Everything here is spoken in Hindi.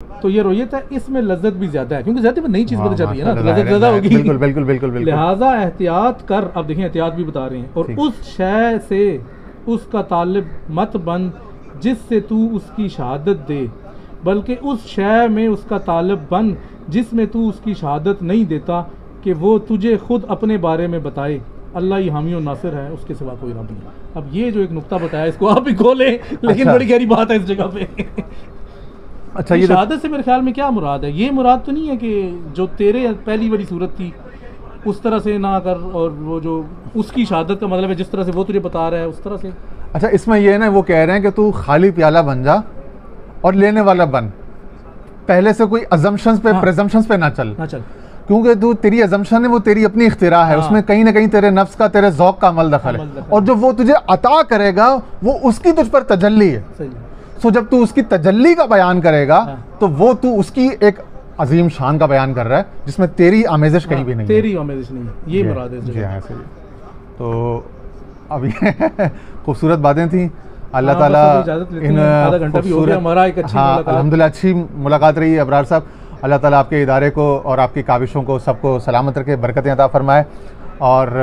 तो ये रोयत है, इसमें लज्जत भी ज्यादा है, क्योंकि ज्यादा में नई चीज पता चल रही है ना, तो लज्जत माशाल्लाह, ज्यादा होगी। बिल्कुल बिल्कुल बिल्कुल बिल्कुल। लिहाजा एहतियात कर, अब देखिए एहतियात भी बता रहे हैं, और ठीक। उस शय से उसका तालिब मत बन जिससे तू उसकी शहादत दे, बल्कि उस शय में उसका तालिब बन जिसमें तू उसकी शहादत नहीं देता, कि वो तुझे खुद अपने बारे में बताए, अल्लाह ही हामी और नासिर है, उसके सिवा कोई रब नहीं। अब ये जो एक नुक्ता बताया, इसको आप भी खोलें, लेकिन अच्छा। बड़ी गहरी बात है इस जगह पे। अच्छा, ये ये शहादत से मेरे ख्याल में क्या मुराद है? ये मुराद तो नहीं है कि जो तेरे पहली वाली सूरत थी उस तरह से ना कर, और वो जो उसकी शहादत का मतलब है जिस तरह से वो तुझे बता रहा है उस तरह से। अच्छा, इसमें ये है ना, वो कह रहे हैं कि तू खाली प्याला बन जा और लेने वाला बन, पहले से कोई अजम्पशंस पे, हाँ। प्रेजम्पशंस पे ना चल, ना चल। क्योंकि तू, तेरी अजम्पशन है वो तेरी अपनी इख्तिरा है, हाँ। उसमें कहीं ना कहीं तेरे नफ्स का, तेरे ज़ौक़ का अमल दखल अमल है, दखल और जो वो तुझे अता करेगा वो उसकी तुझ पर तजल्ली है। सही। सो जब तू उसकी तजल्ली का बयान करेगा, हाँ। तो वो तू उसकी एक अजीम शान का बयान कर रहा है, जिसमें तेरी आमेज़िश कहीं भी नहीं है। तेरी आमेज़िश नहीं है, ये जी, मुराद है इस जी जगह। हाँ, सही। तो अब ये खूबसूरत बातें थी। अल्लाह हाँ, ताला बस अभी इजाज़त लेते हैं, आधा घंटा भी हो गया हमारा, एक अच्छी हाँ, मुलाकात। अल्हम्दुलिल्लाह अच्छी मुलाकात रही है अबरार साहब। अल्लाह ताला आपके इदारे को और आपकी काविशों को सबको सलामत रखे, बरकतें अता फरमाए। और